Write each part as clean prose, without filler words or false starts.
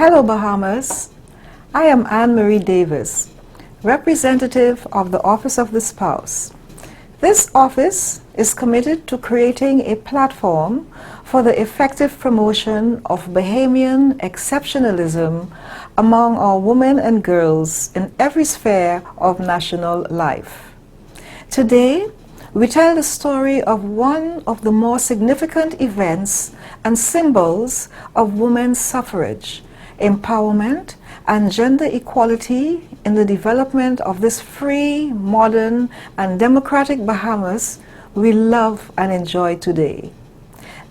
Hello, Bahamas. I am Anne-Marie Davis, representative of the Office of the Spouse. This office is committed to creating a platform for the effective promotion of Bahamian exceptionalism among our women and girls in every sphere of national life. Today, we tell the story of one of the more significant events and symbols of women's suffrage, empowerment, and gender equality in the development of this free, modern, and democratic Bahamas we love and enjoy today.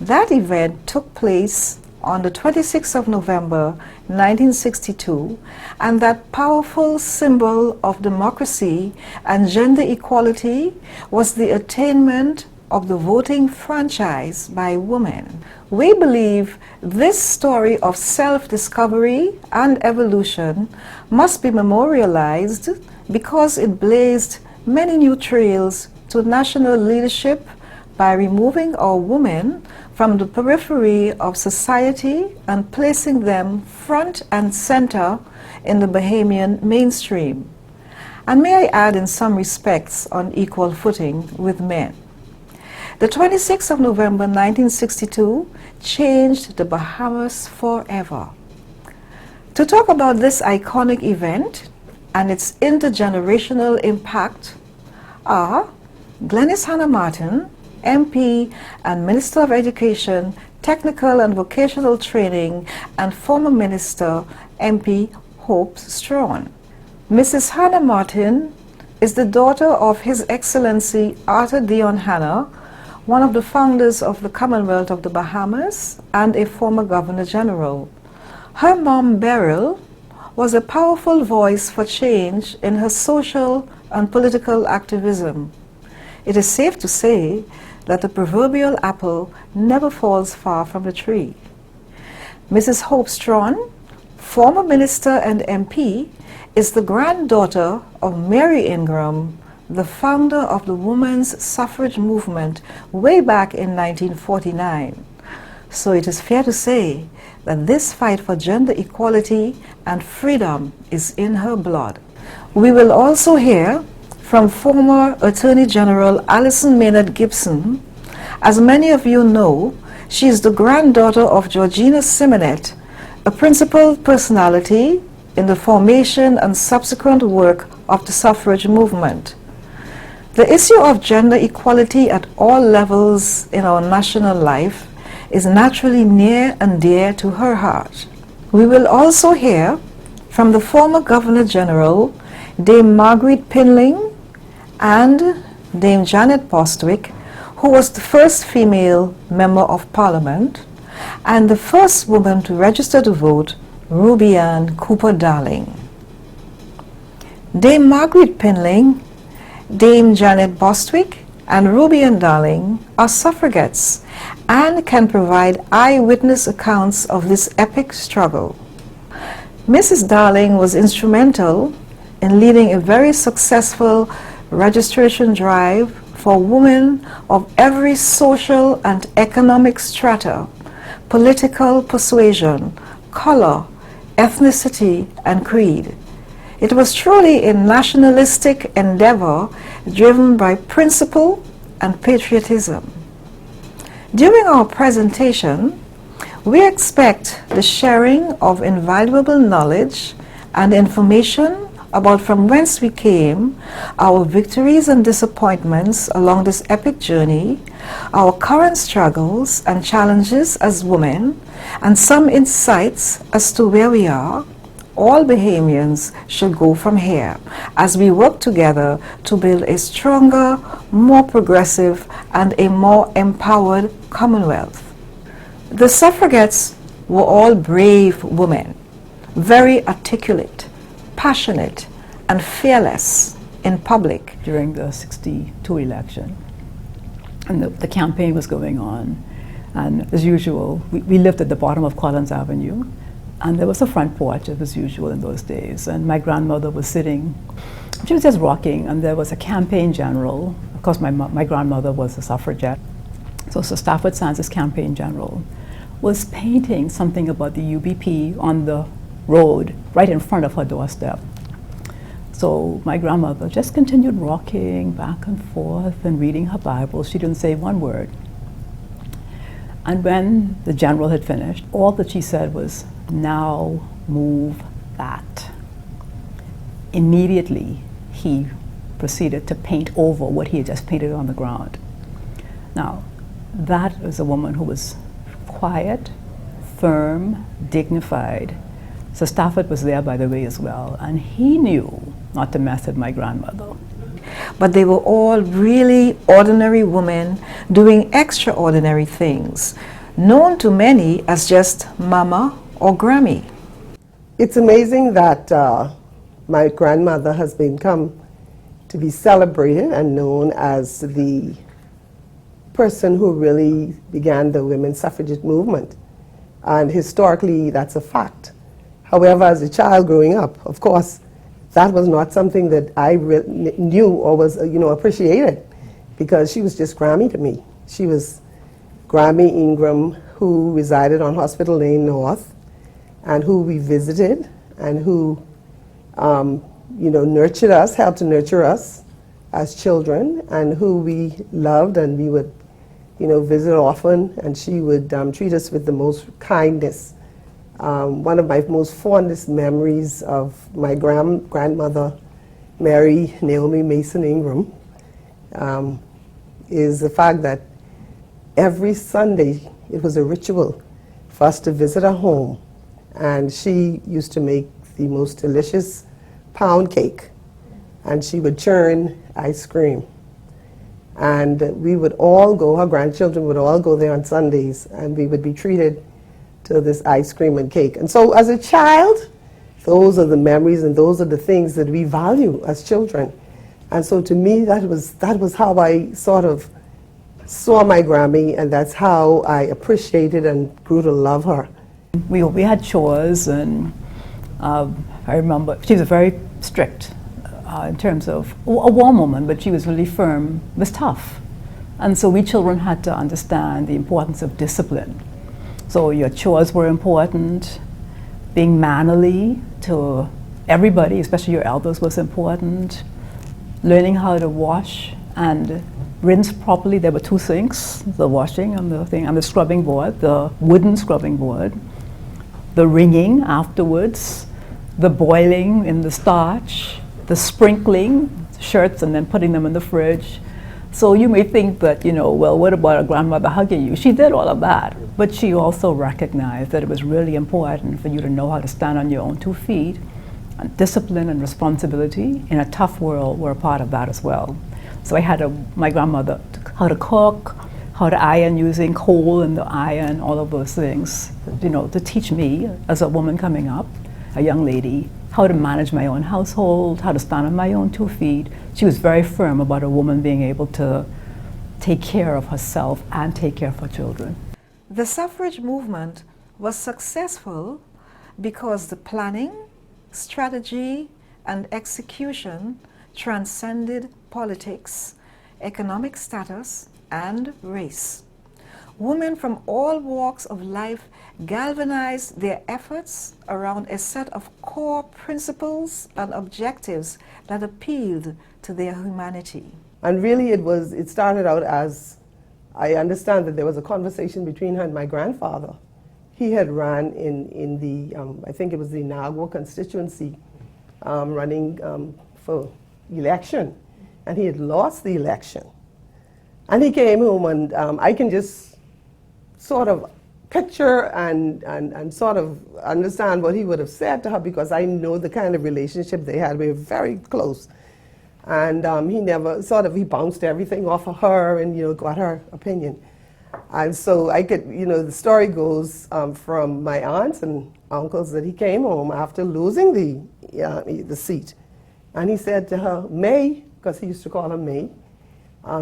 That event took place on the 26th of November 1962, and that powerful symbol of democracy and gender equality was the attainment of the voting franchise by women. We believe this story of self-discovery and evolution must be memorialized because it blazed many new trails to national leadership by removing our women from the periphery of society and placing them front and center in the Bahamian mainstream. And may I add, in some respects, on equal footing with men. The 26th of November 1962 changed the Bahamas forever. To talk about this iconic event and its intergenerational impact are Glenys Hannah Martin, MP and Minister of Education, Technical and Vocational Training, and former Minister MP Hope Strawn. Mrs. Hannah Martin is the daughter of His Excellency Arthur Dion Hannah, one of the founders of the Commonwealth of the Bahamas and a former Governor General. Her mom, Beryl, was a powerful voice for change in her social and political activism. It is safe to say that the proverbial apple never falls far from the tree. Mrs. Hope Strawn, former Minister and MP, is the granddaughter of Mary Ingram, the founder of the women's suffrage movement way back in 1949. So it is fair to say that this fight for gender equality and freedom is in her blood. We will also hear from former Attorney General Alison Maynard Gibson. As many of you know, she is the granddaughter of Georgina Simonet, a principal personality in the formation and subsequent work of the suffrage movement. The issue of gender equality at all levels in our national life is naturally near and dear to her heart. We will also hear from the former Governor General, Dame Margaret Pinling, and Dame Janet Bostwick, who was the first female Member of Parliament, and the first woman to register to vote, Ruby Ann Cooper Darling. Dame Margaret Pinling, Dame Janet Bostwick, and Ruby Ann Darling are suffragettes and can provide eyewitness accounts of this epic struggle. Mrs. Darling was instrumental in leading a very successful registration drive for women of every social and economic strata, political persuasion, color, ethnicity, and creed. It was truly a nationalistic endeavor driven by principle and patriotism. During our presentation, we expect the sharing of invaluable knowledge and information about from whence we came, our victories and disappointments along this epic journey, our current struggles and challenges as women, and some insights as to where we are. All Bahamians should go from here as we work together to build a stronger, more progressive, and a more empowered Commonwealth. The suffragettes were all brave women, very articulate, passionate, and fearless in public. During the 62 election, and the campaign was going on, and as usual, we lived at the bottom of Collins Avenue, and there was a front porch, as usual in those days, and my grandmother was sitting, she was just rocking, and there was a campaign general. Of course, my grandmother was a suffragette, so Sir Stafford Sands' campaign general was painting something about the UBP on the road right in front of her doorstep. So my grandmother just continued rocking back and forth and reading her Bible. She didn't say one word. And when the general had finished, all that she said was, "Now move that." Immediately, he proceeded to paint over what he had just painted on the ground. Now, that was a woman who was quiet, firm, dignified. So Stafford was there, by the way, as well, and he knew not to mess with my grandmother. But they were all really ordinary women doing extraordinary things, known to many as just Mama or Grammy. It's amazing that my grandmother has become to be celebrated and known as the person who really began the women's suffragette movement. And historically, that's a fact. However, as a child growing up, of course, that was not something that I knew or was, appreciated, because she was just Grammy to me. She was Grammy Ingram, who resided on Hospital Lane North, and who we visited, and who, nurtured us, helped to nurture us as children, and who we loved, and we would, visit often, and she would treat us with the most kindness. One of my most fondest memories of my grandmother, Mary Naomi Mason Ingram, is the fact that every Sunday it was a ritual for us to visit her home, and she used to make the most delicious pound cake, and she would churn ice cream. And we would all go, her grandchildren would all go there on Sundays, and we would be treated to this ice cream and cake. And so as a child, those are the memories and those are the things that we value as children. And so to me, that was how I sort of saw my Grammy, and that's how I appreciated and grew to love her. We had chores, and I remember she was very strict in terms of a warm woman, but she was really firm, was tough. And so we children had to understand the importance of discipline. So your chores were important. Being mannerly to everybody, especially your elders, was important. Learning how to wash and rinse properly. There were two sinks, the washing and the scrubbing board, the wooden scrubbing board, the wringing afterwards, the boiling in the starch, the sprinkling shirts and then putting them in the fridge. So you may think that, well, what about a grandmother hugging you? She did all of that, but she also recognized that it was really important for you to know how to stand on your own 2 feet, and discipline and responsibility in a tough world were a part of that as well. So I had my grandmother, how to cook, how to iron using coal in the iron, all of those things, to teach me as a woman coming up, a young lady, how to manage my own household, how to stand on my own 2 feet. She was very firm about a woman being able to take care of herself and take care of her children. The suffrage movement was successful because the planning, strategy, and execution transcended politics, economic status, and race. Women from all walks of life galvanized their efforts around a set of core principles and objectives that appealed to their humanity. And really it started out as, I understand that there was a conversation between her and my grandfather. He had ran in the, I think it was the Nagua constituency, running for election, and he had lost the election. And he came home, and I can just sort of picture and sort of understand what he would have said to her, because I know the kind of relationship they had. We were very close. And he bounced everything off of her and, got her opinion. And so I could, the story goes from my aunts and uncles that he came home after losing the seat. And he said to her, May, because he used to call her May,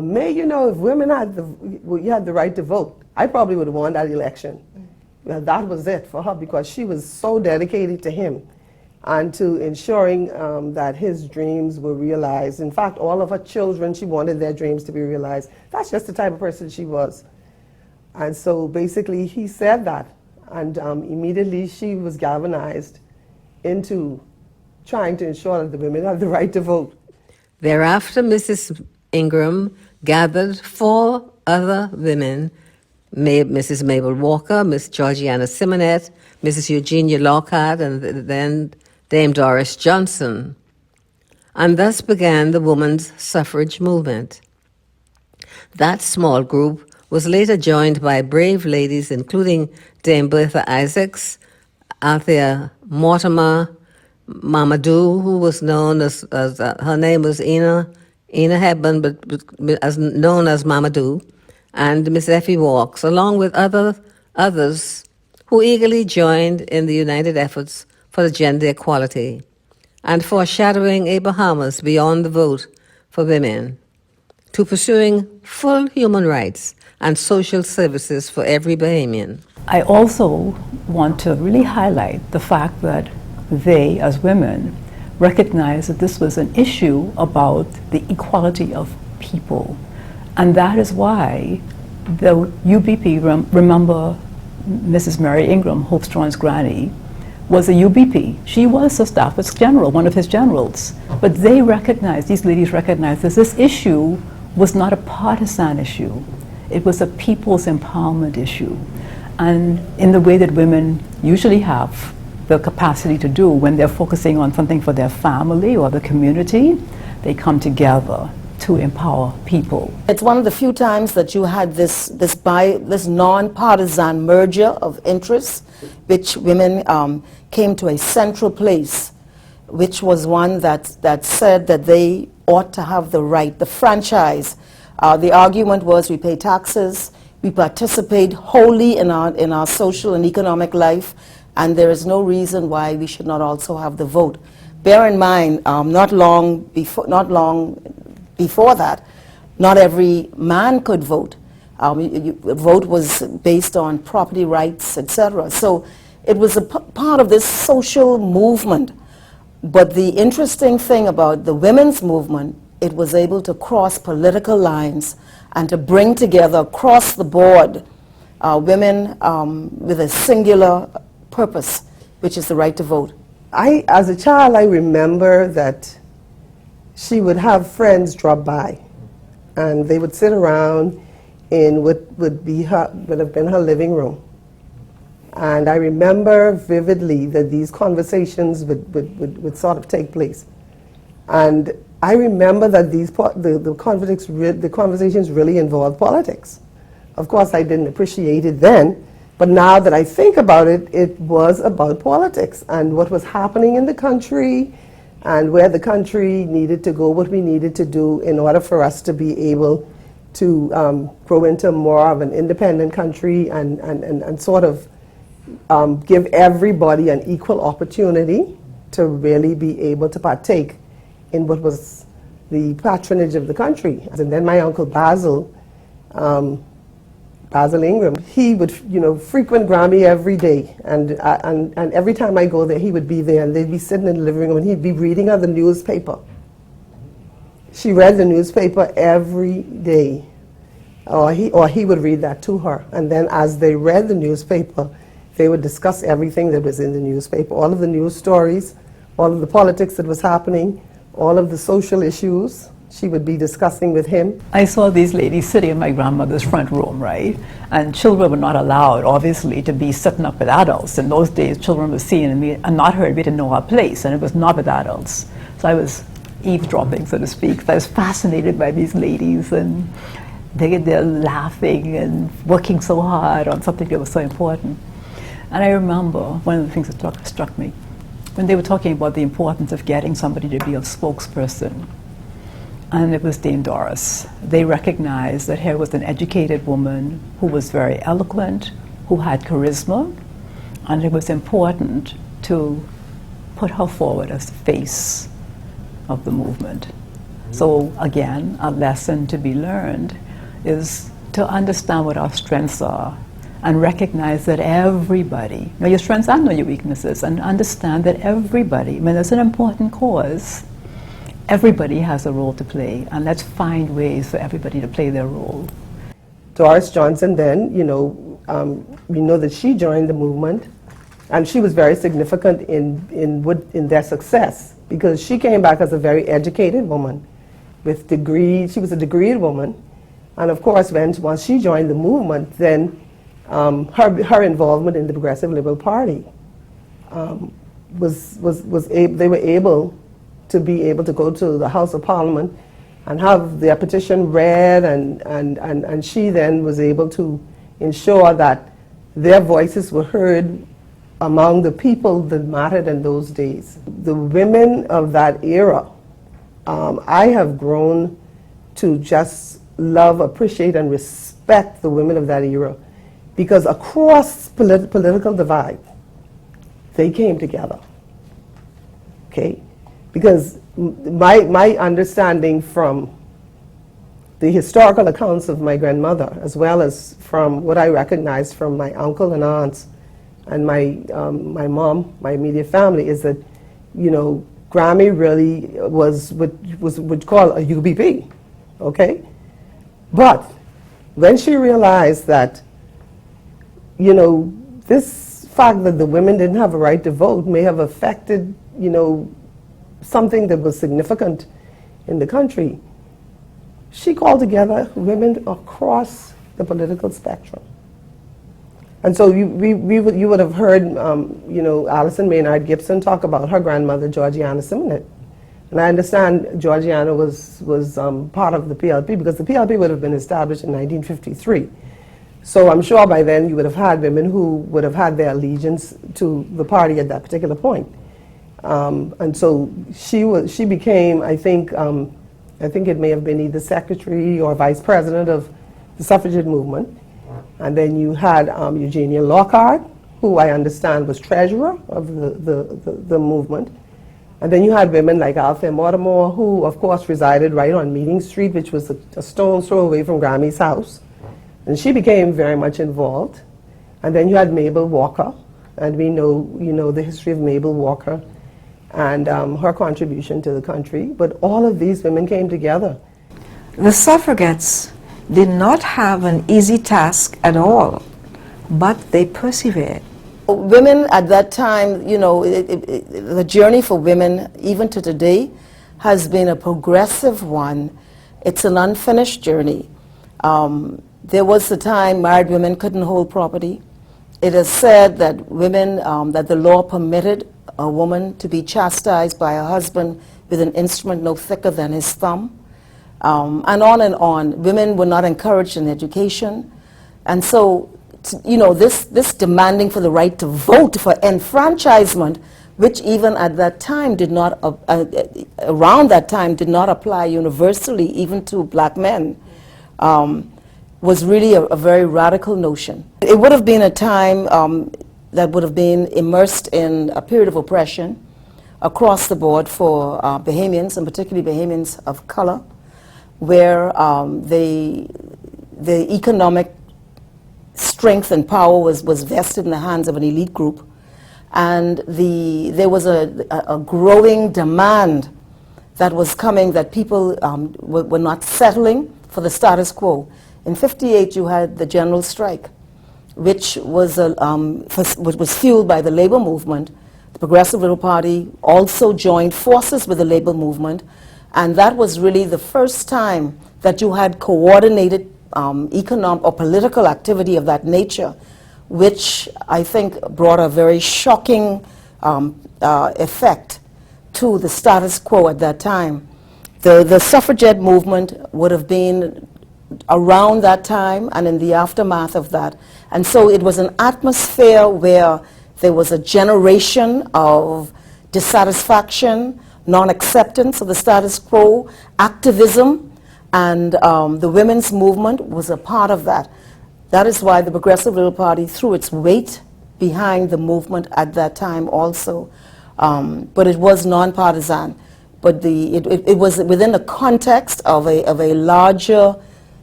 May, if women had the right to vote, I probably would have won that election. Well, that was it for her, because she was so dedicated to him and to ensuring that his dreams were realized. In fact, all of her children, she wanted their dreams to be realized. That's just the type of person she was. And so basically he said that, and immediately she was galvanized into trying to ensure that the women have the right to vote. Thereafter, Mrs. Ingram gathered 4 other women, Mrs. Mabel Walker, Miss Georgiana Simonet, Mrs. Eugenia Lockhart, and then Dame Doris Johnson. And thus began the women's suffrage movement. That small group was later joined by brave ladies including Dame Bertha Isaacs, Althea Mortimer, Mamadou, who was known as her name was Ina Hepburn, but known as Mamadou, and Miss Effie Walks, along with others who eagerly joined in the united efforts for the gender equality and foreshadowing a Bahamas beyond the vote for women, to pursuing full human rights and social services for every Bahamian. I also want to really highlight the fact that they, as women, recognized that this was an issue about the equality of people. And that is why the UBP, remember Mrs. Mary Ingram, Hope Strawn's granny, was a UBP. She was a Stafford's general, one of his generals. But they recognized, these ladies recognized that this issue was not a partisan issue. It was a people's empowerment issue. And in the way that women usually have the capacity to do when they're focusing on something for their family or the community, they come together to empower people. It's one of the few times that you had this non-partisan merger of interests, which women came to a central place, which was one that said that they ought to have the right, the franchise. The argument was we pay taxes, we participate wholly in our social and economic life, and there is no reason why we should not also have the vote. Bear in mind, not long before that, not every man could vote. Vote was based on property rights, etc. So it was a part of this social movement. But the interesting thing about the women's movement, it was able to cross political lines and to bring together across the board women with a singular purpose, which is the right to vote. As a child, I remember that she would have friends drop by, and they would sit around in what would have been her living room. And I remember vividly that these conversations would sort of take place. And I remember that the conversations really involved politics. Of course, I didn't appreciate it then, but now that I think about it, it was about politics and what was happening in the country and where the country needed to go, what we needed to do in order for us to be able to grow into more of an independent country and sort of give everybody an equal opportunity to really be able to partake in what was the patronage of the country. And then my uncle Basil Ingram, he would frequent Grammy every day, and every time I go there he would be there, and they'd be sitting in the living room and he'd be reading her the newspaper. She read the newspaper every day, or he would read that to her, and then as they read the newspaper they would discuss everything that was in the newspaper, all of the news stories, all of the politics that was happening, all of the social issues. She would be discussing with him. I saw these ladies sitting in my grandmother's front room, right? And children were not allowed, obviously, to be sitting up with adults. In those days, children were seen and not heard. We didn't know our place, and it was not with adults. So I was eavesdropping, so to speak. I was fascinated by these ladies, and they're laughing and working so hard on something that was so important. And I remember one of the things that struck me, when they were talking about the importance of getting somebody to be a spokesperson. And it was Dame Doris. They recognized that here was an educated woman who was very eloquent, who had charisma, and it was important to put her forward as the face of the movement. So again, a lesson to be learned is to understand what our strengths are and recognize that everybody, know your strengths and know your weaknesses, and understand that everybody, when it's an important cause, everybody has a role to play, and let's find ways for everybody to play their role. Doris Johnson then, we know that she joined the movement And she was very significant in their success, because she came back as a very educated woman with degrees. She was a degreed woman. And of course, once she joined the movement, then her involvement in the Progressive Liberal Party they were able to go to the House of Parliament and have their petition read, and she then was able to ensure that their voices were heard among the people that mattered in those days. The women of that era, I have grown to just love, appreciate, and respect the women of that era, because across political divide, they came together. Okay? Because my understanding from the historical accounts of my grandmother, as well as from what I recognized from my uncle and aunts and my mom, my immediate family, is that, you know, Grammy really was what would call a UBP, okay? But when she realized that, you know, this fact that the women didn't have a right to vote may have affected, you know, something that was significant in the country, she called together women across the political spectrum. And so you would have heard, you know, Alison Maynard Gibson talk about her grandmother, Georgiana Simonet. And I understand Georgiana was part of the PLP, because the PLP would have been established in 1953. So I'm sure by then you would have had women who would have had their allegiance to the party at that particular point. And so she became, I think it may have been either secretary or vice president of the suffragette movement. And then you had Eugenia Lockhart, who I understand was treasurer of the movement. And then you had women like Althea Mortimer, who of course resided right on Meeting Street, which was a stone's throw away from Grammy's house. And she became very much involved. And then you had Mabel Walker, and we know, you know, the history of Mabel Walker and her contribution to the country. But all of these women came together. The suffragettes did not have an easy task at all, but they persevered. Women at that time, you know, the journey for women, even to today, has been a progressive one. It's an unfinished journey. There was a time married women couldn't hold property. It is said that women, that the law permitted a woman to be chastised by her husband with an instrument no thicker than his thumb. And on and on. Women were not encouraged in education. And so, you know, this demanding for the right to vote, for enfranchisement, which even at that time did not, around that time, did not apply universally, even to black men, was really a very radical notion. It would have been a time that would have been immersed in a period of oppression across the board for Bahamians, and particularly Bahamians of color, where the economic strength and power was vested in the hands of an elite group, and there was a growing demand that was coming, that people were not settling for the status quo. In '58, you had the general strike, which was fueled by the labor movement. The Progressive Liberal Party also joined forces with the labor movement, and that was really the first time that you had coordinated economic or political activity of that nature, which I think brought a very shocking effect to the status quo at that time. The suffragette movement would have been around that time and in the aftermath of that. And so it was an atmosphere where there was a generation of dissatisfaction, non-acceptance of the status quo, activism, and the women's movement was a part of that. That is why the Progressive Liberal Party threw its weight behind the movement at that time also. But it was nonpartisan. But it was within the context of a larger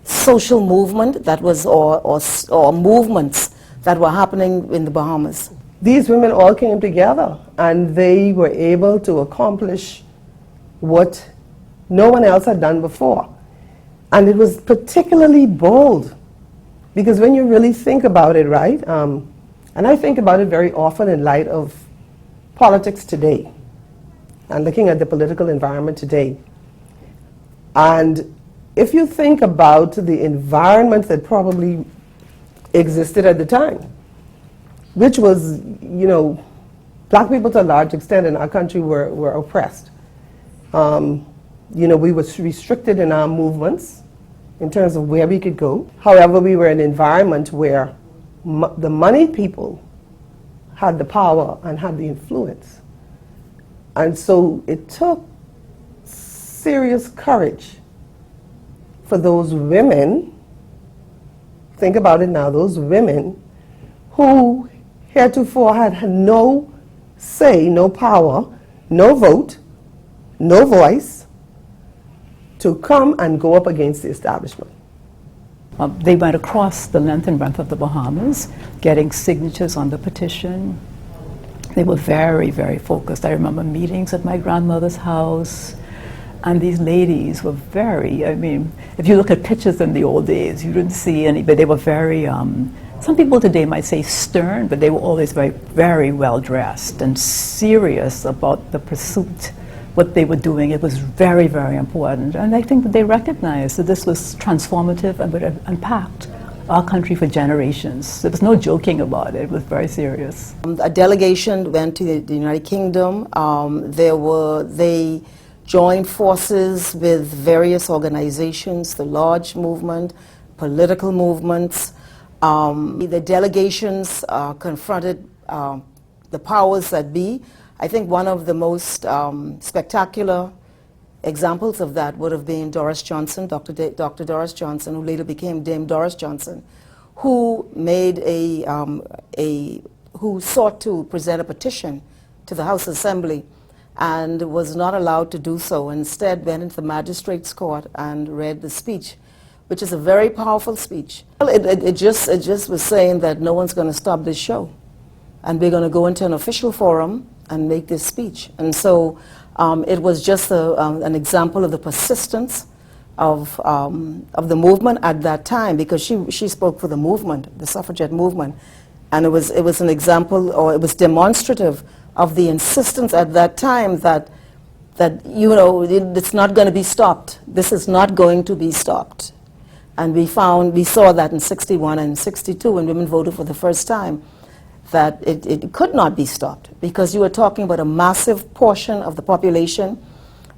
social movement that was, or movements that were happening in the Bahamas. These women all came together, and they were able to accomplish what no one else had done before. And it was particularly bold, because when you really think about it, right, And I think about it very often in light of politics today and looking at the political environment today. And if you think about the environment that probably existed at the time, which was, you know, black people to a large extent in our country were oppressed. You know, we were restricted in our movements in terms of where we could go. However, we were in an environment where the moneyed people had the power and had the influence. And so it took serious courage for those women, think about it now, those women who heretofore had no say, no power, no vote, no voice, to come and go up against the establishment. They went across the length and breadth of the Bahamas, getting signatures on the petition. They were very, very focused. I remember meetings at my grandmother's house, and these ladies were very, I mean, if you look at pictures in the old days, you didn't see any, but they were very, some people today might say stern, but they were always very, very well dressed and serious about the pursuit, what they were doing. It was very, very important. And I think that they recognized that this was transformative and would impact our country for generations. There was no joking about it. It was very serious. A delegation went to the United Kingdom. They joined forces with various organizations, the Lodge movement, political movements. The delegations confronted the powers that be. I think one of the most spectacular examples of that would have been Doris Johnson, Dr. Doris Johnson, who later became Dame Doris Johnson, who made who sought to present a petition to the House Assembly and was not allowed to do so. Instead, went into the magistrate's court and read the speech, which is a very powerful speech. It just was saying that no one's going to stop this show, and we're going to go into an official forum and make this speech. And so it was just an example of the persistence of the movement at that time, because she spoke for the movement, the suffragette movement, and it was an example, or it was demonstrative of the insistence at that time that you know, it's not going to be stopped. This is not going to be stopped. And we saw that in 61 and 62 when women voted for the first time, that it could not be stopped, because you were talking about a massive portion of the population.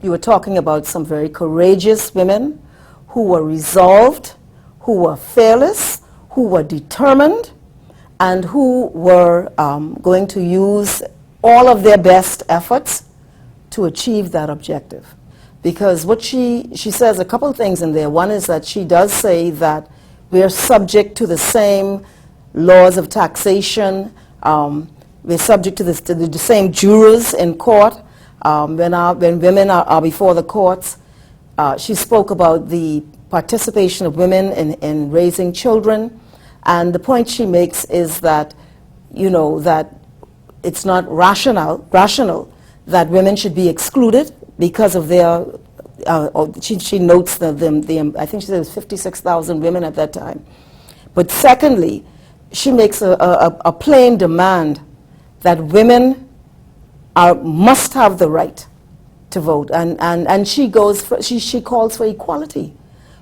You were talking about some very courageous women who were resolved, who were fearless, who were determined, and who were going to use all of their best efforts to achieve that objective. Because what she says a couple things in there. One is that she does say that we are subject to the same laws of taxation. We're subject to the same jurors in court when women are before the courts. She spoke about the participation of women in raising children, and the point she makes is that, you know, that it's not rational that women should be excluded because of their. She notes I think she said it was 56,000 women at that time. But secondly, she makes a plain demand that women must have the right to vote, and she calls for equality,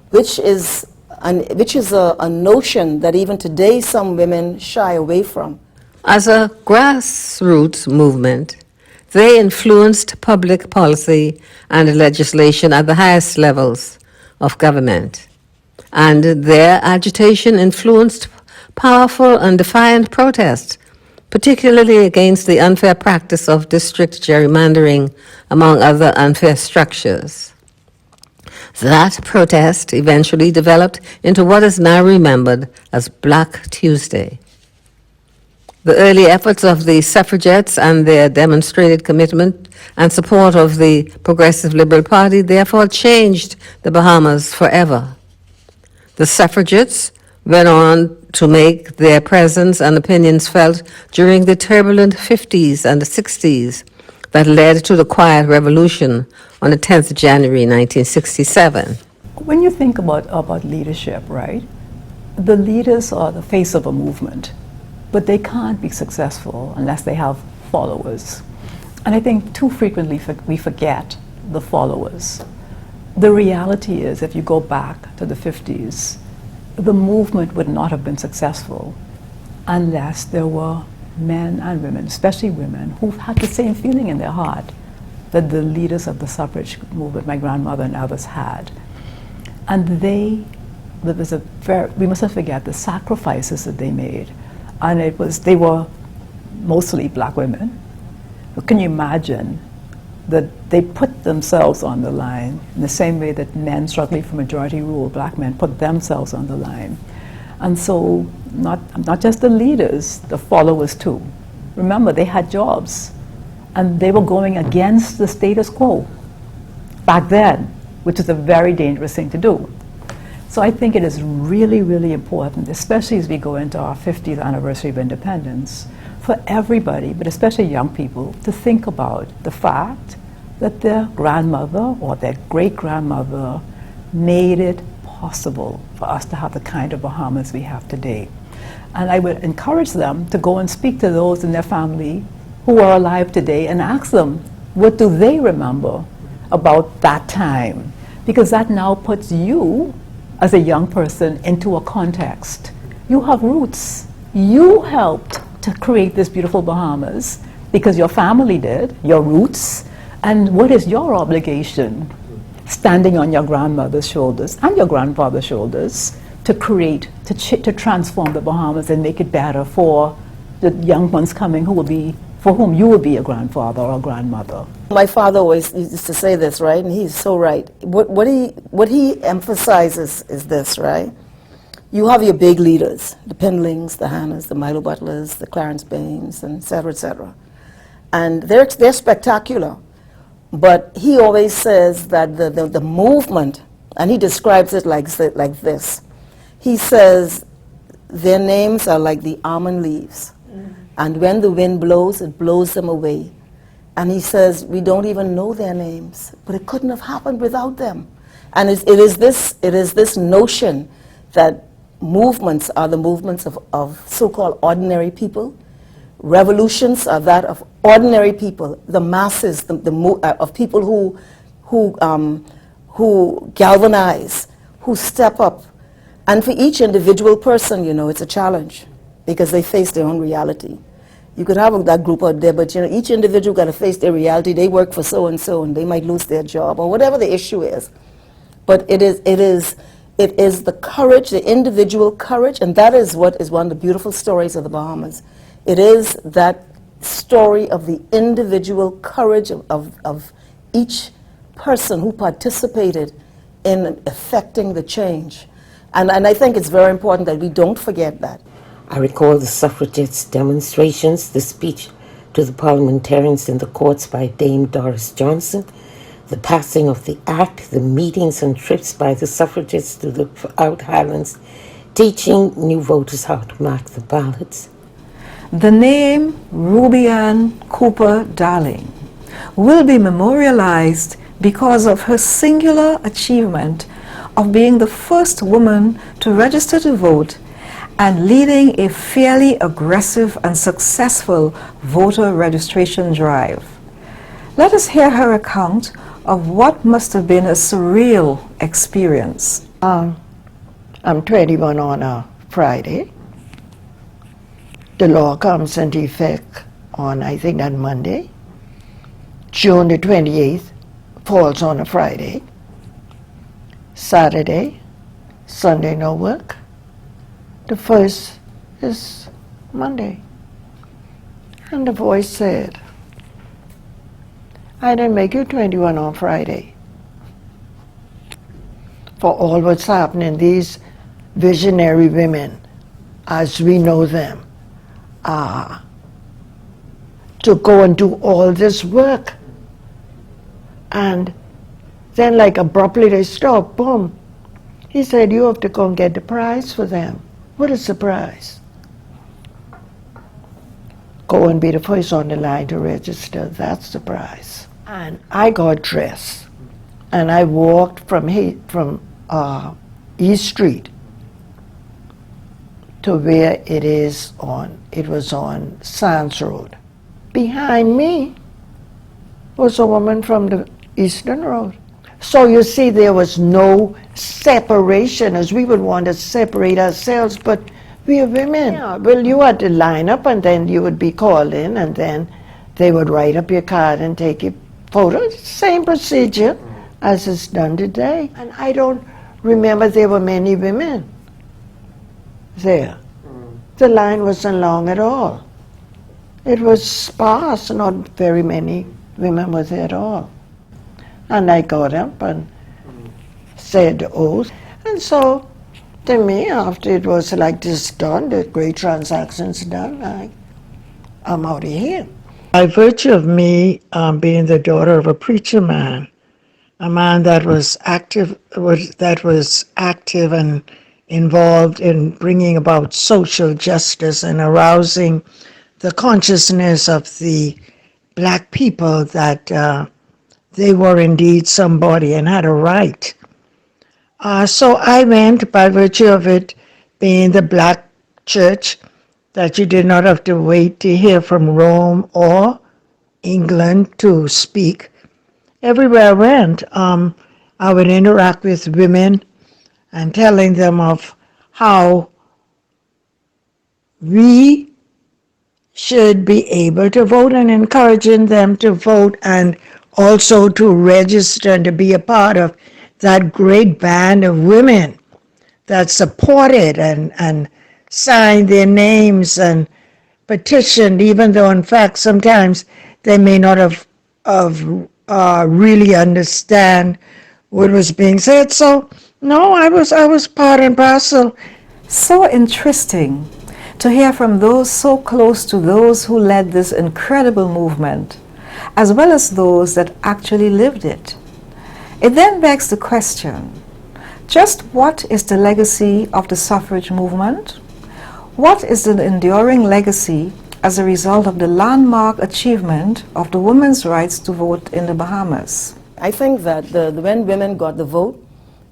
which is a notion that even today some women shy away from. As a grassroots movement, they influenced public policy and legislation at the highest levels of government, and their agitation influenced powerful and defiant protest, particularly against the unfair practice of district gerrymandering, among other unfair structures. That protest eventually developed into what is now remembered as Black Tuesday. The early efforts of the suffragettes and their demonstrated commitment and support of the Progressive Liberal Party therefore changed the Bahamas forever. The suffragettes went on to make their presence and opinions felt during the turbulent 50s and 60s that led to the Quiet Revolution on the 10th of January 1967. When you think about leadership, right, the leaders are the face of a movement. but they can't be successful unless they have followers. And I think too frequently we forget the followers. The reality is, if you go back to the 50s, the movement would not have been successful unless there were men and women, especially women, who had the same feeling in their heart that the leaders of the suffrage movement, my grandmother and others, had. And there was we mustn't forget the sacrifices that they made. And they were mostly black women. But can you imagine that they put themselves on the line in the same way that men struggling for majority rule, black men, put themselves on the line? And so not just the leaders, the followers too. Remember, they had jobs and they were going against the status quo back then, which is a very dangerous thing to do. So I think it is really, really important, especially as we go into our 50th anniversary of independence, for everybody, but especially young people, to think about the fact that their grandmother or their great-grandmother made it possible for us to have the kind of Bahamas we have today. And I would encourage them to go and speak to those in their family who are alive today and ask them, what do they remember about that time? Because that now puts you, as a young person, into a context. You have roots. You helped to create this beautiful Bahamas because your family did, your roots. And what is your obligation, standing on your grandmother's shoulders and your grandfather's shoulders, to create, to transform the Bahamas and make it better for the young ones coming for whom you will be a grandfather or a grandmother? My father always used to say this, right? And he's so right. What he emphasizes is this, right? You have your big leaders, the Pendlings, the Hannahs, the Milo Butlers, the Clarence Baines, and et cetera, et cetera. And they're spectacular. But he always says that the movement, and he describes it like this. He says their names are like the almond leaves. And when the wind blows, it blows them away. And he says, we don't even know their names, but it couldn't have happened without them. And it is this notion that movements are the movements of so-called ordinary people. Revolutions are that of ordinary people, the masses, of people who galvanize, who step up. And for each individual person, it's a challenge because they face their own reality. You could have that group out there, but each individual got to face their reality. They work for so-and-so, and they might lose their job, or whatever the issue is. But it is the courage, the individual courage, and that is what is one of the beautiful stories of the Bahamas. It is that story of the individual courage of each person who participated in effecting the change. And I think it's very important that we don't forget that. I recall the suffragettes' demonstrations, the speech to the parliamentarians in the courts by Dame Doris Johnson, the passing of the Act, the meetings and trips by the suffragettes to the Out Highlands, teaching new voters how to mark the ballots. The name Ruby Ann Cooper Darling will be memorialized because of her singular achievement of being the first woman to register to vote and leading a fairly aggressive and successful voter registration drive. Let us hear her account of what must have been a surreal experience. I'm 21 on a Friday. The law comes into effect on, I think, that Monday. June the 28th falls on a Friday. Saturday, Sunday, no work. The first is Monday. And the voice said, I didn't make you 21 on Friday. For all what's happening, these visionary women, as we know them, to go and do all this work. And then like abruptly they stopped, boom. He said, you have to go and get the prize for them. What a surprise. Go and be the first on the line to register, that's the prize. And I got dressed and I walked from East Street to where it is on. It was on Sands Road. Behind me was a woman from the Eastern Road. So you see, there was no separation as we would want to separate ourselves, but we are women. Yeah, well, you had to line up and then you would be called in and then they would write up your card and take your photo. Same procedure as is done today. And I don't remember there were many women there. The line wasn't long at all. It was sparse, not very many women were there at all. And I got up and said the oath. And so, to me, after it was like this done, the great transactions done, I'm out of here. By virtue of me being the daughter of a preacher man, a man that was active, and involved in bringing about social justice and arousing the consciousness of the black people that they were indeed somebody and had a right. So I went, by virtue of it being the black church, that you did not have to wait to hear from Rome or England to speak. Everywhere I went, I would interact with women and telling them of how we should be able to vote and encouraging them to vote and also to register and to be a part of that great band of women that supported and signed their names and petitioned, even though in fact sometimes they may not have really understand what was being said. So no, I was part and parcel. So interesting to hear from those so close to those who led this incredible movement, as well as those that actually lived it. It then begs the question, just what is the legacy of the suffrage movement? What is the enduring legacy as a result of the landmark achievement of the women's rights to vote in the Bahamas? I think that when women got the vote,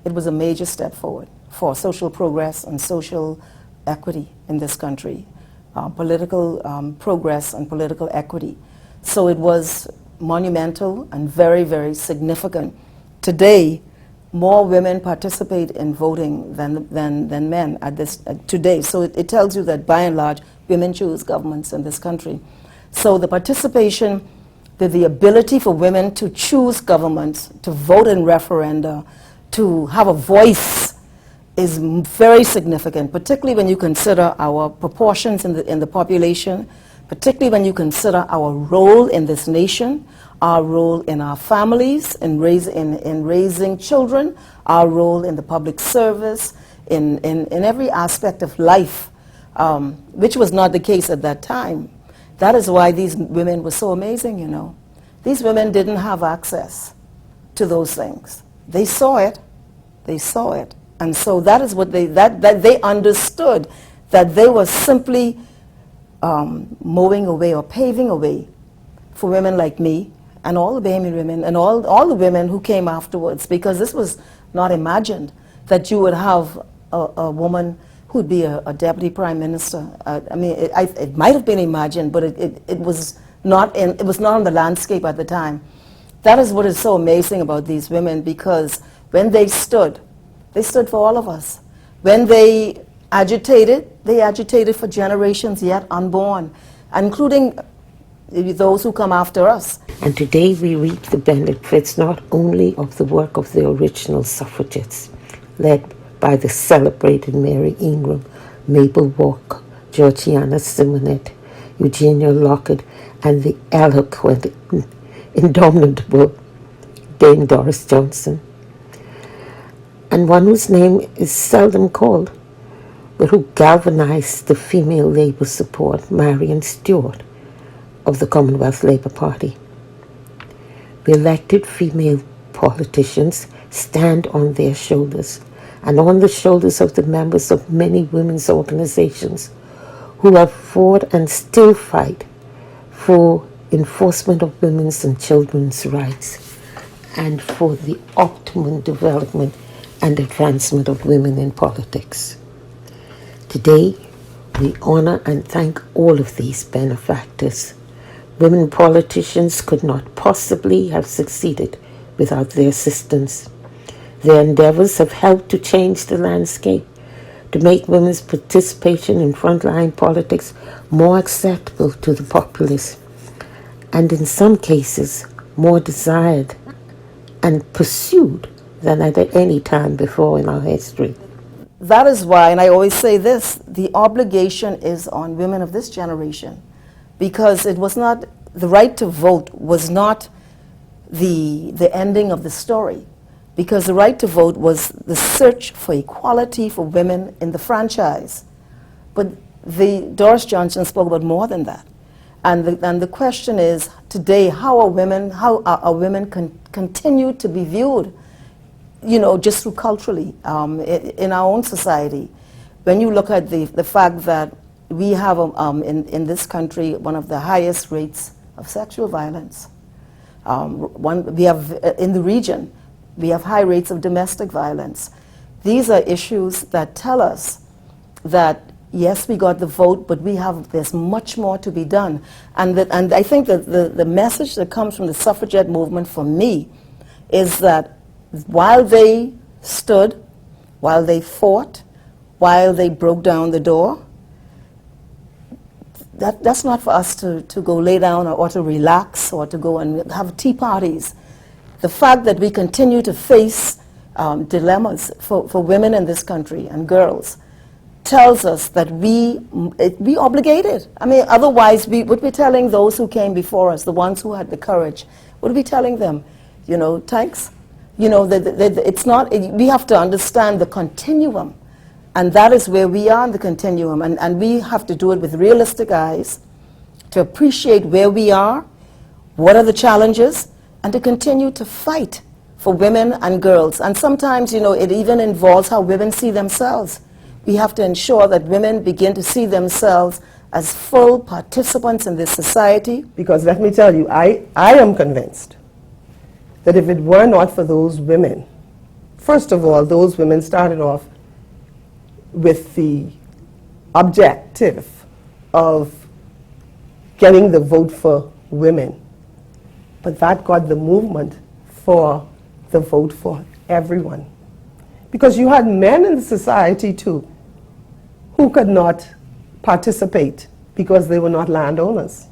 it was a major step forward for social progress and social equity in this country, political progress and political equity. So it was monumental and very, very significant. Today, more women participate in voting than men today. So it tells you that by and large, women choose governments in this country. So the participation, the ability for women to choose governments, to vote in referenda, to have a voice is very significant, particularly when you consider our proportions in the population, particularly when you consider our role in this nation, our role in our families, in raising children, our role in the public service, in every aspect of life, which was not the case at that time. That is why these women were so amazing, you know. These women didn't have access to those things. They saw it. They saw it. And so that is what they understood, that they were simply mowing away or paving a way for women like me and all the Bahamian women and all the women who came afterwards, because this was not imagined, that you would have a woman who would be a deputy prime minister. I mean, it might have been imagined, but it was not on the landscape at the time. That is what is so amazing about these women, because when they stood for all of us. When they agitated for generations yet unborn, including those who come after us. And today we reap the benefits not only of the work of the original suffragettes, led by the celebrated Mary Ingram, Mabel Walker, Georgiana Simonet, Eugenia Lockett, and the eloquent, indomitable Dame Doris Johnson, and one whose name is seldom called, but who galvanized the female labor support, Marion Stewart, of the Commonwealth Labour Party. The elected female politicians stand on their shoulders and on the shoulders of the members of many women's organizations who have fought and still fight for enforcement of women's and children's rights and for the optimum development and advancement of women in politics. Today, We honor and thank all of these benefactors. Women politicians could not possibly have succeeded without their assistance. Their endeavors have helped to change the landscape, to make women's participation in frontline politics more acceptable to the populace, and in some cases more desired and pursued than at any time before in our history. That is why, and I always say this, the obligation is on women of this generation, because it was not, the right to vote was not the ending of the story, because the right to vote was the search for equality for women in the franchise. But Doris Johnson spoke about more than that. And the question is, today, how are women continue to be viewed, you know, just through culturally, in our own society? When you look at the fact that we have, in this country, one of the highest rates of sexual violence. We have, in the region, we have high rates of domestic violence. These are issues that tell us that, yes, we got the vote, but there's much more to be done. And I think that the message that comes from the suffragette movement for me is that while they stood, while they fought, while they broke down the door, that's not for us to go lay down or to relax or to go and have tea parties. The fact that we continue to face dilemmas for women in this country and girls tells us that we obligated. I mean, otherwise we would be telling those who came before us, the ones who had the courage, would be telling them, you know, thanks. You know, it's not, we have to understand the continuum. And that is where we are in the continuum. And we have to do it with realistic eyes, to appreciate where we are, what are the challenges, and to continue to fight for women and girls. And sometimes, you know, it even involves how women see themselves. We have to ensure that women begin to see themselves as full participants in this society. Because let me tell you, I am convinced that if it were not for those women, first of all, those women started off with the objective of getting the vote for women. But that got the movement for the vote for everyone. Because you had men in the society too who could not participate because they were not landowners.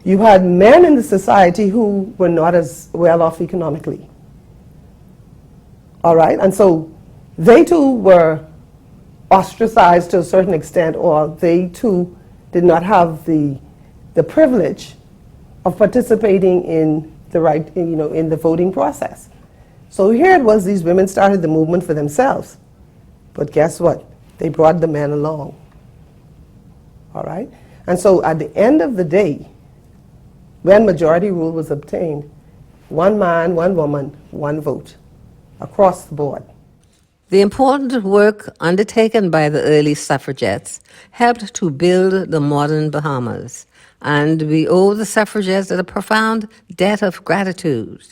You had men in the society who were not as well off economically. All right? And so they too were ostracized to a certain extent, or they too did not have the privilege of participating in the right, you know, in the voting process. So here it was, these women started the movement for themselves. But guess what? They brought the men along. All right? And so at the end of the day, when majority rule was obtained, one man, one woman, one vote, across the board. The important work undertaken by the early suffragettes helped to build the modern Bahamas, and we owe the suffragettes a profound debt of gratitude.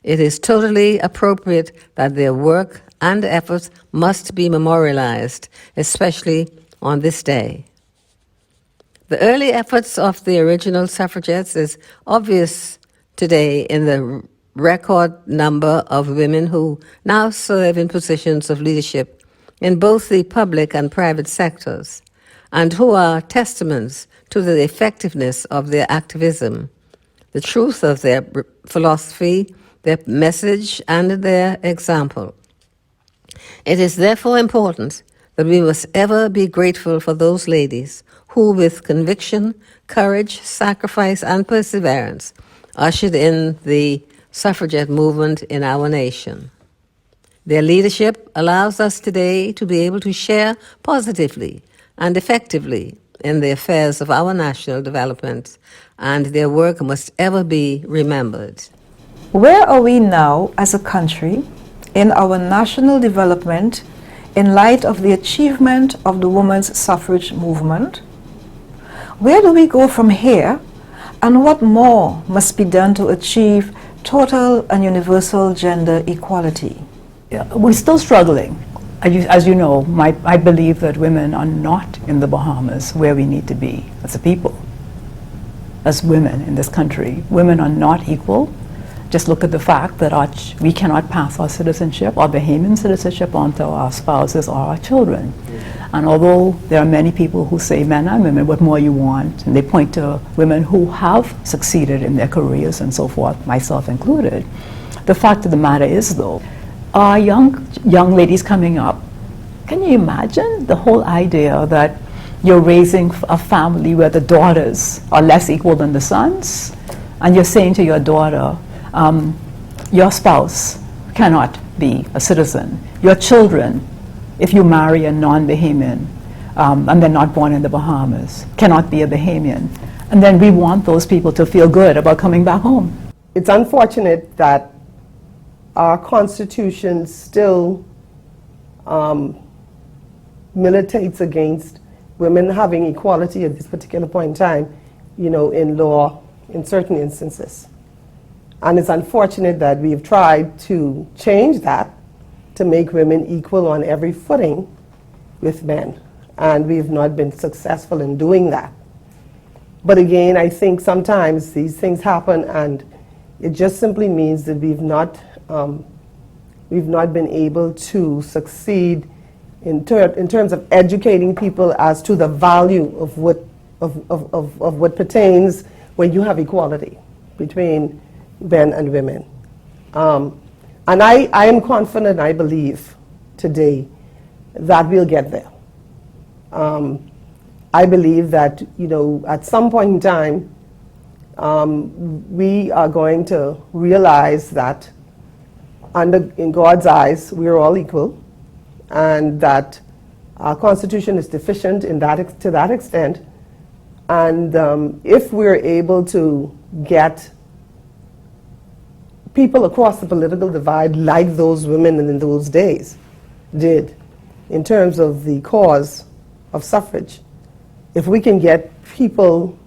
It is totally appropriate that their work and efforts must be memorialized, especially on this day. The early efforts of the original suffragettes is obvious today in the record number of women who now serve in positions of leadership in both the public and private sectors, and who are testaments to the effectiveness of their activism, the truth of their philosophy, their message, and their example. It is therefore important that we must ever be grateful for those ladies who, with conviction, courage, sacrifice, and perseverance, ushered in the suffragette movement in our nation. Their leadership allows us today to be able to share positively and effectively in the affairs of our national development, and their work must ever be remembered. Where are we now as a country in our national development in light of the achievement of the women's suffrage movement? Where do we go from here, and what more must be done to achieve total and universal gender equality? Yeah, we're still struggling. as you know, I believe that women are not in the Bahamas where we need to be as a people, as women in this country. Women are not equal. Just look at the fact that we cannot pass our citizenship, our Bahamian citizenship, onto our spouses or our children. And although there are many people who say, men and women, what more you want? And they point to women who have succeeded in their careers and so forth, myself included. The fact of the matter is, though, our young ladies coming up, can you imagine the whole idea that you're raising a family where the daughters are less equal than the sons? And you're saying to your daughter, your spouse cannot be a citizen. Your children, if you marry a non-Bahamian and they're not born in the Bahamas, cannot be a Bahamian. And then we want those people to feel good about coming back home. It's unfortunate that our Constitution still militates against women having equality at this particular point in time, in law in certain instances. And it's unfortunate that we've tried to change that to make women equal on every footing with men. And we've not been successful in doing that. But again, I think sometimes these things happen, and it just simply means that we've not been able to succeed in terms of educating people as to the value of what pertains when you have equality between men and women. And I am confident, I believe today, that we'll get there. I believe that, at some point in time, we are going to realize that in God's eyes, we are all equal, and that our Constitution is deficient to that extent. And if we're able to get people across the political divide like those women in those days did in terms of the cause of suffrage, if we can get people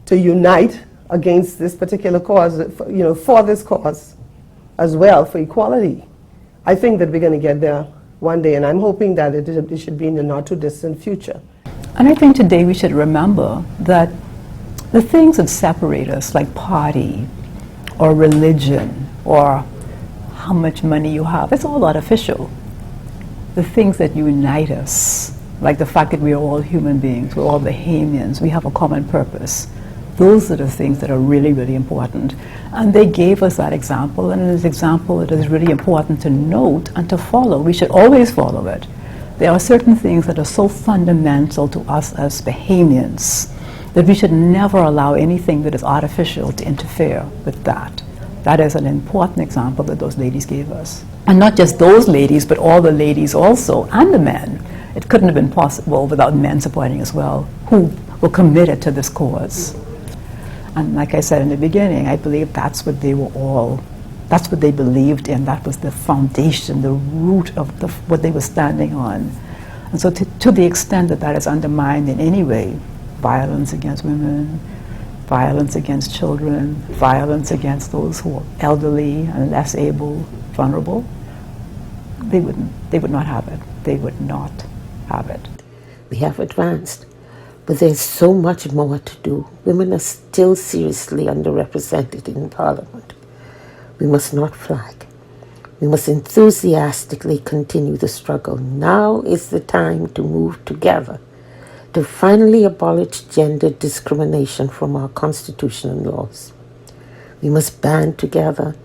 to unite against this particular cause, for this cause as well, for equality, I think that we're going to get there one day, and I'm hoping that it should be in the not too distant future. And I think today we should remember that the things that separate us, like party or religion or how much money you have, it's all artificial. The things that unite us, like the fact that we are all human beings, we're all Bahamians, we have a common purpose, those are the things that are really, really important. And they gave us that example, and it's an example that is really important to note and to follow. We should always follow it. There are certain things that are so fundamental to us as Bahamians that we should never allow anything that is artificial to interfere with that. That is an important example that those ladies gave us. And not just those ladies, but all the ladies also, and the men. It couldn't have been possible without men supporting as well, who were committed to this cause. And like I said in the beginning, I believe that's what they believed in. That was the foundation, the root of what they were standing on. And so to the extent that that is undermined in any way, violence against women, violence against children, violence against those who are elderly and less able, vulnerable, they would not have it. They would not have it. We have advanced, but there's so much more to do. Women are still seriously underrepresented in Parliament. We must not flag. We must enthusiastically continue the struggle. Now is the time to move together, to finally abolish gender discrimination from our Constitution and laws. We must band together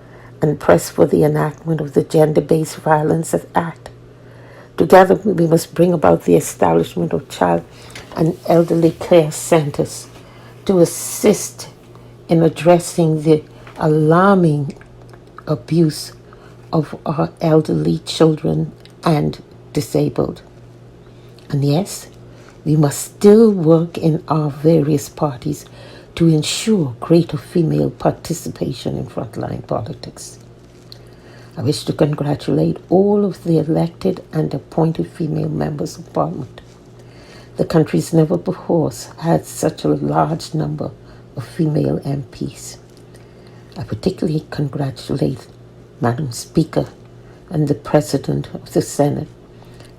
and press for the enactment of the Gender-Based Violence Act. Together, we must bring about the establishment of child and elderly care centers to assist in addressing the alarming abuse of our elderly children and disabled. And yes, we must still work in our various parties to ensure greater female participation in frontline politics. I wish to congratulate all of the elected and appointed female members of Parliament. The country's never before had such a large number of female MPs. I particularly congratulate Madam Speaker and the President of the Senate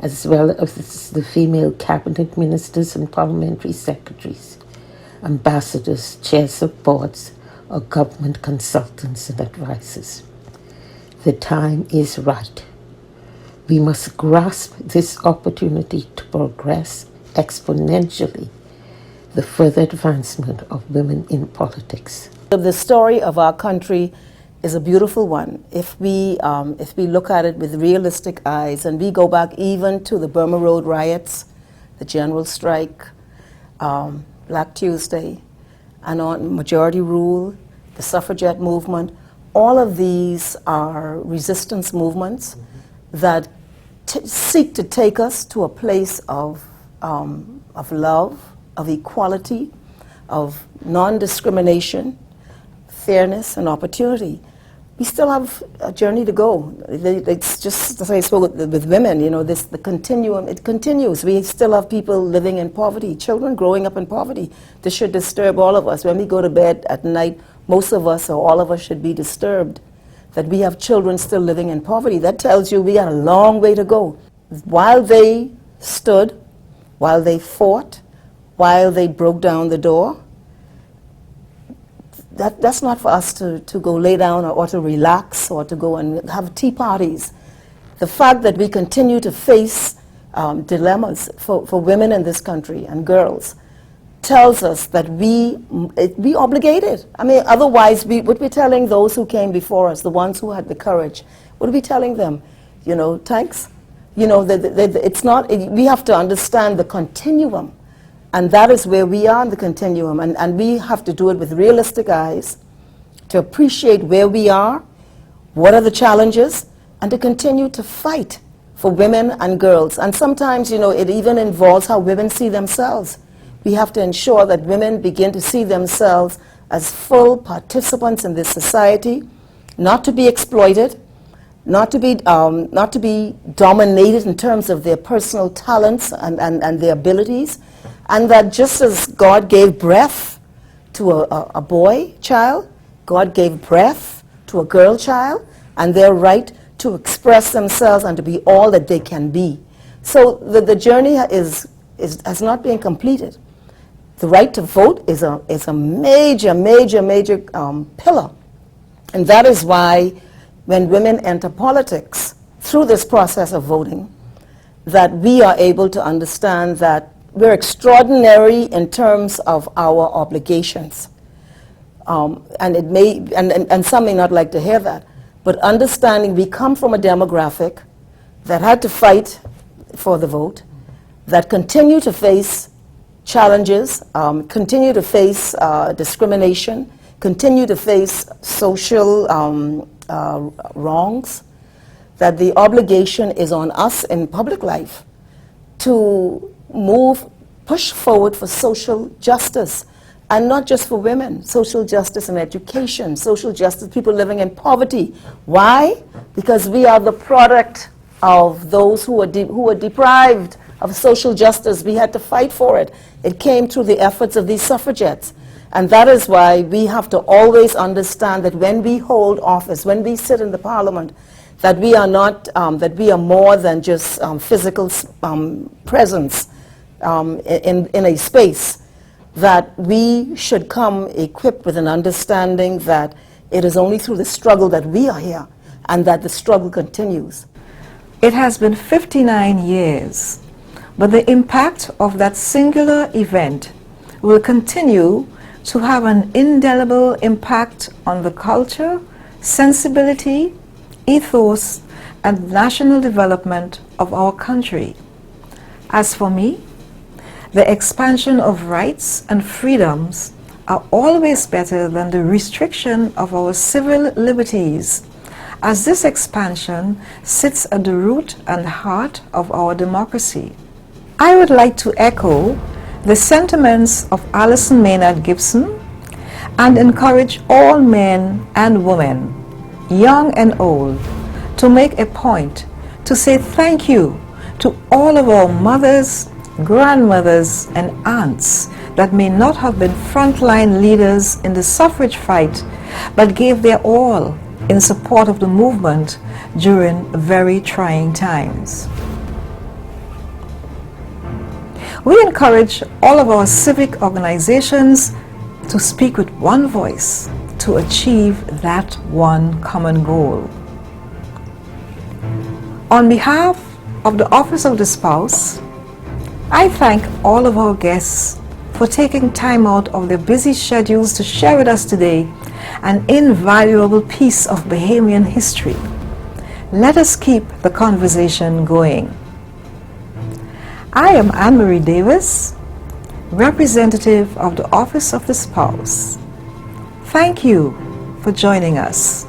as well as the female cabinet ministers and parliamentary secretaries, ambassadors, chairs of boards, or government consultants and advisors. The time is right. We must grasp this opportunity to progress exponentially the further advancement of women in politics. The story of our country is a beautiful one if we look at it with realistic eyes, and we go back even to the Burma Road riots, the general strike, Black Tuesday, and on majority rule, the suffragette movement. All of these are resistance movements that seek to take us to a place of love, of equality, of non-discrimination, fairness, and opportunity. We still have a journey to go. It's just as I spoke with women, you know, the continuum, it continues. We still have people living in poverty, children growing up in poverty. This should disturb all of us. When we go to bed at night, most of us or all of us should be disturbed that we have children still living in poverty. That tells you we got a long way to go. While they stood, while they fought, while they broke down the door, that's not for us to go lay down or to relax or to go and have tea parties. The fact that we continue to face dilemmas for women in this country and girls tells us that we obligated. I mean, otherwise we would be telling those who came before us, the ones who had the courage, would be telling them, you know, thanks. You know, it's not, we have to understand the continuum. And that is where we are in the continuum. And we have to do it with realistic eyes to appreciate where we are, what are the challenges, and to continue to fight for women and girls. And sometimes, you know, it even involves how women see themselves. We have to ensure that women begin to see themselves as full participants in this society, not to be exploited, not to be dominated in terms of their personal talents and their abilities, and that just as God gave breath to a boy child, God gave breath to a girl child, and their right to express themselves and to be all that they can be. So the journey has not been completed. The right to vote is a major pillar, and that is why when women enter politics through this process of voting, that we are able to understand that we're extraordinary in terms of our obligations. And it may, and some may not like to hear that, but understanding we come from a demographic that had to fight for the vote, that continue to face challenges, continue to face discrimination, continue to face social wrongs, that the obligation is on us in public life to push forward for social justice, and not just for women, social justice in education, social justice, people living in poverty. Why? Because we are the product of those who are deprived of social justice. We had to fight for it. It came through the efforts of these suffragettes. And that is why we have to always understand that when we hold office, when we sit in the parliament, that we are not, that we are more than just physical presence in a space, that we should come equipped with an understanding that it is only through the struggle that we are here, and that the struggle continues. It has been 59 years, but the impact of that singular event will continue to have an indelible impact on the culture, sensibility, ethos, and national development of our country. As for me, the expansion of rights and freedoms are always better than the restriction of our civil liberties, as this expansion sits at the root and heart of our democracy. I would like to echo the sentiments of Alison Maynard Gibson and encourage all men and women, young and old, to make a point to say thank you to all of our mothers, grandmothers, and aunts that may not have been frontline leaders in the suffrage fight, but gave their all in support of the movement during very trying times. We encourage all of our civic organizations to speak with one voice to achieve that one common goal. On behalf of the Office of the Spouse, I thank all of our guests for taking time out of their busy schedules to share with us today an invaluable piece of Bahamian history. Let us keep the conversation going. I am Anne-Marie Davis, representative of the Office of the Spouse. Thank you for joining us.